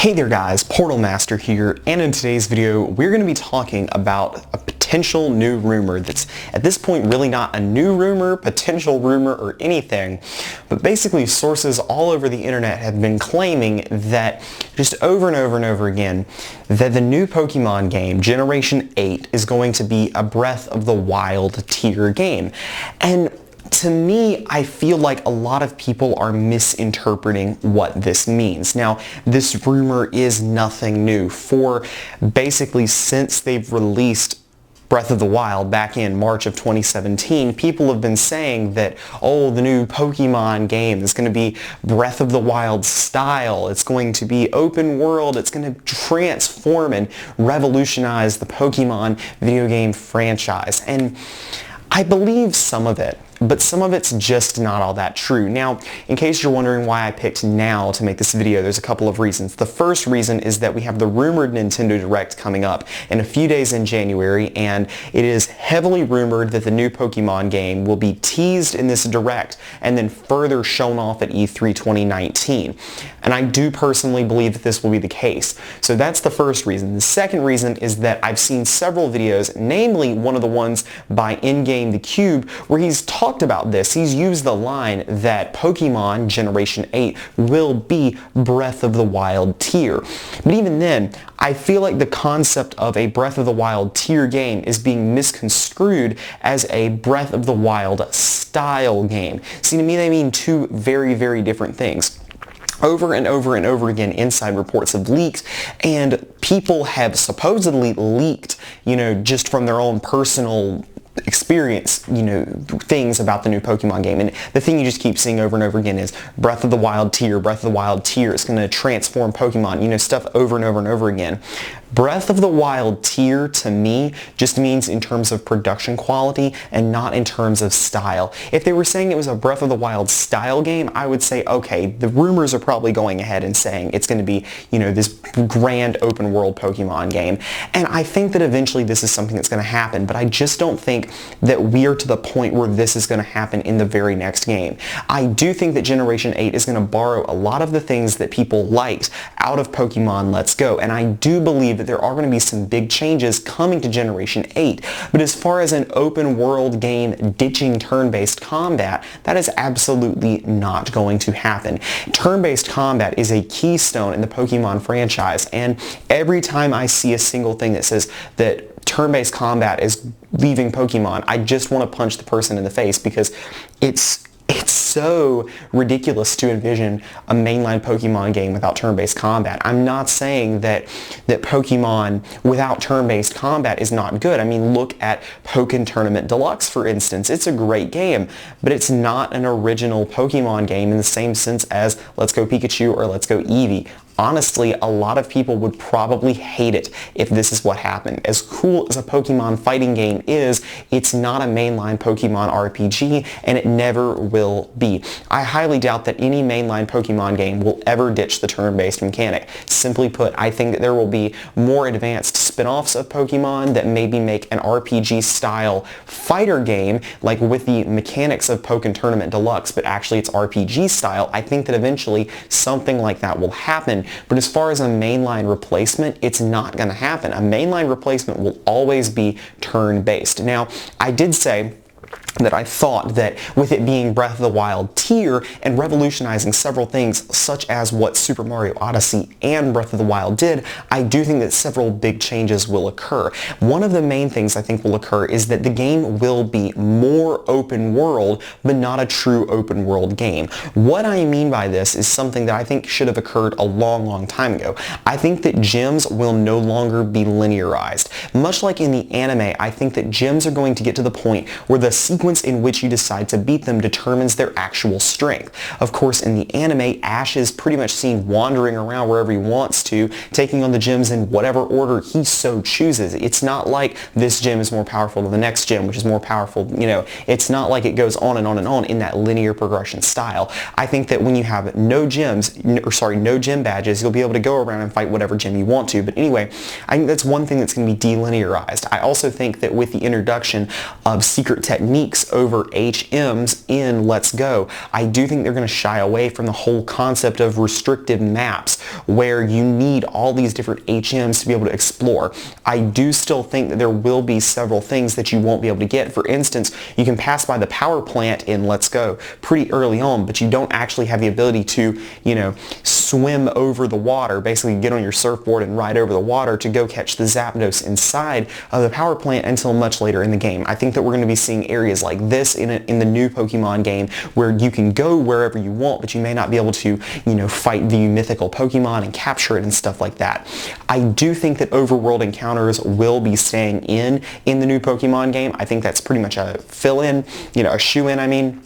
Hey there guys, Portalmaster here, and in today's video we're going to be talking about a potential new rumor that's at this point really not a new rumor, potential rumor, or anything, but basically sources all over the internet have been claiming that just over and over and over again that the new Pokemon game, Generation 8, is going to be a Breath of the Wild tier game. And to me, I feel like a lot of people are misinterpreting what this means. Now, this rumor is nothing new. For basically since they've released Breath of the Wild back in March of 2017, people have been saying that, oh, the new Pokemon game is going to be Breath of the Wild style, it's going to be open world, it's going to transform and revolutionize the Pokemon video game franchise. And I believe some of it, but some of it's just not all that true. Now, in case you're wondering why I picked now to make this video, there's a couple of reasons. The first reason is that we have the rumored Nintendo Direct coming up in a few days in January, and it is heavily rumored that the new Pokemon game will be teased in this Direct and then further shown off at E3 2019. And I do personally believe that this will be the case. So that's the first reason. The second reason is that I've seen several videos, namely one of the ones by InGame the Cube, where he's talked about this. He's used the line that Pokemon Generation 8 will be Breath of the Wild tier. But even then, I feel like the concept of a Breath of the Wild tier game is being misconstrued as a Breath of the Wild style game. See, to me they mean two very, very different things. Over and over and over again, inside reports have leaked, and people have supposedly leaked, just from their own personal experience, things about the new Pokemon game. And the thing you just keep seeing over and over again is Breath of the Wild tier, Breath of the Wild tier. It's going to transform Pokemon, stuff over and over and over again. Breath of the Wild tier, to me, just means in terms of production quality and not in terms of style. If they were saying it was a Breath of the Wild style game, I would say, okay, the rumors are probably going ahead and saying it's going to be, this grand open world Pokemon game. And I think that eventually this is something that's going to happen, but I just don't think that we are to the point where this is going to happen in the very next game. I do think that Generation 8 is going to borrow a lot of the things that people liked out of Pokemon Let's Go, and I do believe that there are going to be some big changes coming to Generation 8. But as far as an open world game ditching turn-based combat, that is absolutely not going to happen. Turn-based combat is a keystone in the Pokemon franchise, and every time I see a single thing that says that turn-based combat is leaving Pokemon, I just want to punch the person in the face, because it's so ridiculous to envision a mainline Pokemon game without turn-based combat. I'm not saying that Pokemon without turn-based combat is not good. I mean, look at Pokken Tournament Deluxe, for instance. It's a great game, but it's not an original Pokemon game in the same sense as Let's Go Pikachu or Let's Go Eevee. Honestly, a lot of people would probably hate it if this is what happened. As cool as a Pokemon fighting game is, it's not a mainline Pokemon RPG, and it never will be. I highly doubt that any mainline Pokemon game will ever ditch the turn-based mechanic. Simply put, I think that there will be more advanced spin-offs of Pokemon that maybe make an RPG-style fighter game, like with the mechanics of Pokken Tournament Deluxe, but actually it's RPG style. I think that eventually something like that will happen. But as far as a mainline replacement, it's not going to happen. A mainline replacement will always be turn-based. Now, I did say that I thought that with it being Breath of the Wild tier and revolutionizing several things such as what Super Mario Odyssey and Breath of the Wild did, I do think that several big changes will occur. One of the main things I think will occur is that the game will be more open world, but not a true open world game. What I mean by this is something that I think should have occurred a long, long time ago. I think that gyms will no longer be linearized. Much like in the anime, I think that gyms are going to get to the point where the sequence in which you decide to beat them determines their actual strength. Of course, in the anime, Ash is pretty much seen wandering around wherever he wants to, taking on the gyms in whatever order he so chooses. It's not like this gym is more powerful than the next gym, which is more powerful, it's not like it goes on and on and on in that linear progression style. I think that when you have no gym badges, you'll be able to go around and fight whatever gym you want to. But anyway, I think that's one thing that's going to be delinearized. I also think that with the introduction of secret techniques leaks over HMs in Let's Go. I do think they're going to shy away from the whole concept of restricted maps where you need all these different HMs to be able to explore. I do still think that there will be several things that you won't be able to get. For instance, you can pass by the power plant in Let's Go pretty early on, but you don't actually have the ability to, swim over the water, basically get on your surfboard and ride over the water to go catch the Zapdos inside of the power plant until much later in the game. I think that we're going to be seeing areas like this in the new Pokemon game where you can go wherever you want, but you may not be able to, fight the mythical Pokemon and capture it and stuff like that. I do think that overworld encounters will be staying in the new Pokemon game. I think that's pretty much a fill-in, a shoe-in, I mean.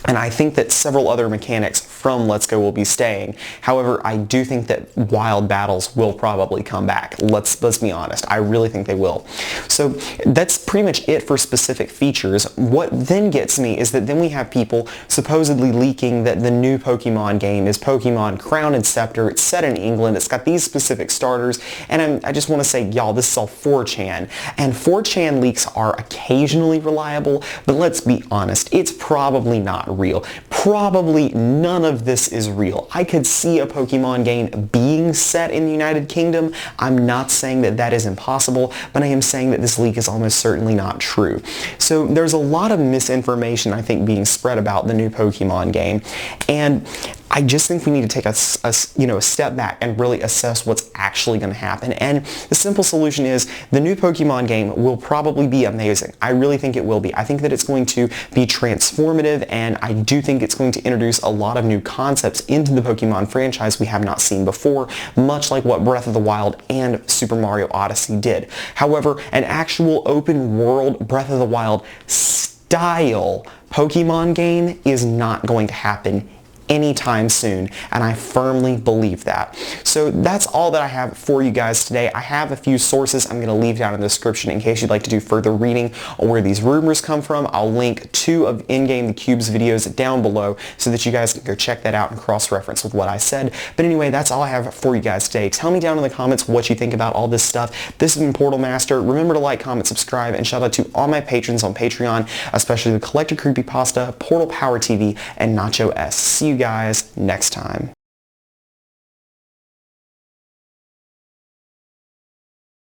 And I think that several other mechanics from Let's Go will be staying. However, I do think that wild battles will probably come back. Let's be honest. I really think they will. So that's pretty much it for specific features. What then gets me is that then we have people supposedly leaking that the new Pokemon game is Pokemon Crown and Scepter. It's set in England. It's got these specific starters. And I just want to say, y'all, this is all 4chan. And 4chan leaks are occasionally reliable, but let's be honest, it's probably not real. Probably none of this is real. I could see a Pokemon game being set in the United Kingdom. I'm not saying that that is impossible, but I am saying that this leak is almost certainly not true. So there's a lot of misinformation, I think, being spread about the new Pokemon game, and I just think we need to take a step back and really assess what's actually going to happen. And the simple solution is the new Pokemon game will probably be amazing. I really think it will be. I think that it's going to be transformative, and I do think it's going to introduce a lot of new concepts into the Pokemon franchise we have not seen before, much like what Breath of the Wild and Super Mario Odyssey did. However, an actual open world Breath of the Wild style Pokemon game is not going to happen anytime soon, and I firmly believe that. So that's all that I have for you guys today. I have a few sources I'm going to leave down in the description in case you'd like to do further reading on where these rumors come from. I'll link 2 of In-Game The Cube's videos down below so that you guys can go check that out and cross-reference with what I said. But anyway, that's all I have for you guys today. Tell me down in the comments what you think about all this stuff. This has been Portalmaster. Remember to like, comment, subscribe, and shout out to all my patrons on Patreon, especially the Collector Creepypasta, Portal Power TV, and Nacho S. See you guys next time.